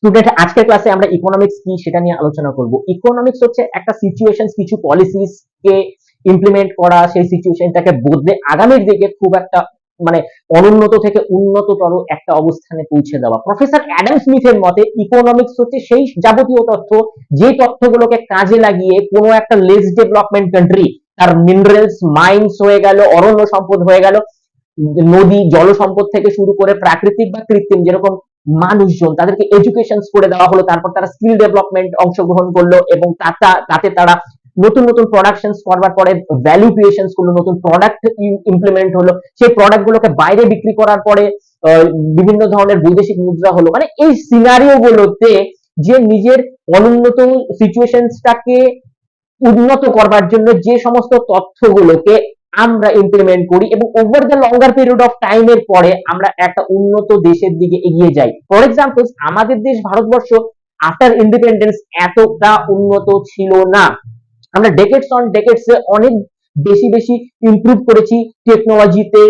Student, আজকের ক্লাসে আমরা ইকোনমিক্স কি সেটা নিয়ে আলোচনা করব। ইকোনমিক্স হচ্ছে একটা সিচুয়েশন, কিছু পলিসিস কে ইমপ্লিমেন্ট করা, সেই সিচুয়েশনটাকে বদলে আগামীর দিকে খুব একটা মানে অনুন্নত থেকে উন্নততর একটা অবস্থানে পৌঁছে দেওয়া। প্রফেসর অ্যাডাম স্মিথের মতে ইকোনমিক্স হচ্ছে সেই যাবতীয় তথ্য, যে তথ্যগুলোকে কাজে লাগিয়ে কোনো একটা লেস ডেভেলপমেন্ট কান্ট্রি তার মিনারেলস, মাইন্স হয়ে গেল, অরণ্য সম্পদ হয়ে গেল, নদী জল সম্পদ থেকে শুরু করে প্রাকৃতিক বা কৃত্রিম, যেরকম মানুষজন তাদেরকে এডুকেশন করে দেওয়া হলো, তারপর তারা স্কিল ডেভেলপমেন্ট অংশগ্রহণ করলো এবং তাতে তারা নতুন নতুন প্রোডাকশন করবার পরে ভ্যালু ক্রিয়েশন করলো, নতুন প্রোডাক্ট ইমপ্লিমেন্ট হলো, সেই প্রোডাক্ট গুলোকে বাইরে বিক্রি করার পরে বিভিন্ন ধরনের বৈদেশিক মুদ্রা হলো। মানে এই সিনারিও গুলোতে যে নিজের অনুন্নত সিচুয়েশনটাকে উন্নত করবার জন্য যে সমস্ত তথ্যগুলোকে আমরা ইমপ্লিমেন্ট করি এবং over the longer period of টাইমের পরে আমরা একটা উন্নত দেশের দিকে এগিয়ে যাই। ফর এক্সাম্পল, আমাদের দেশ ভারতবর্ষ আফটার ইন্ডিপেন্ডেন্স এতটা উন্নত ছিল না। আমরা ডেকেডস অন ডেকেডস অনেক বেশি বেশি ইমপ্রুভ করেছি টেকনোলজিতে,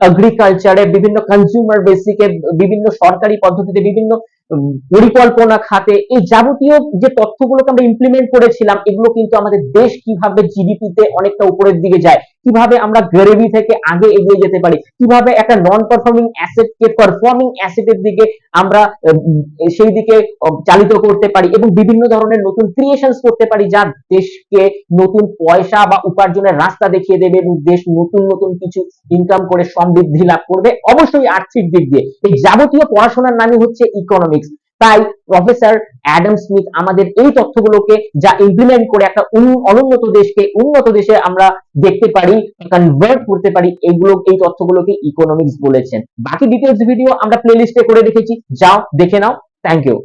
এগ্রিকালচারে, বিভিন্ন কনজিউমার বেসিকে, বিভিন্ন সরকারি পদ্ধতিতে, বিভিন্ন পরিকল্পনা খাতে। এই যাবতীয় যে তথ্যগুলোকে আমরা ইমপ্লিমেন্ট করেছিলাম, এগুলো কিন্তু আমাদের দেশ কিভাবে জিডিপিতে অনেকটা উপরের দিকে যায়, কিভাবে আমরা গরিবি থেকে আগে এগিয়ে যেতে পারি, কিভাবে একটা নন পারফর্মিং অ্যাসেটকে পারফর্মিং অ্যাসেটের দিকে আমরা সেই দিকে চালিত করতে পারি এবং বিভিন্ন ধরনের নতুন ক্রিয়েশনস করতে পারি, যা দেশকে নতুন পয়সা বা উপার্জনের রাস্তা দেখিয়ে দেবে এবং দেশ নতুন নতুন কিছু ইনকাম করে সমৃদ্ধি লাভ করবে, অবশ্যই আর্থিক দিক দিয়ে। এই যাবতীয় পড়াশোনার নামই হচ্ছে ইকোনমিক্স। তাই প্রফেসর অ্যাডাম স্মিথ আমাদের এই তথ্যগুলোকে যা ইমপ্লিমেন্ট করে একটা অনুন্নত দেশকে উন্নত দেশে আমরা দেখতে পারি, কনভার্ট করতে পারি, এই তথ্যগুলোকে ইকোনমিক্স বলেছেন। বাকি ডিটেইলস ভিডিও আমরা প্লেলিস্টে করে রেখেছি, যাও দেখে নাও। Thank you.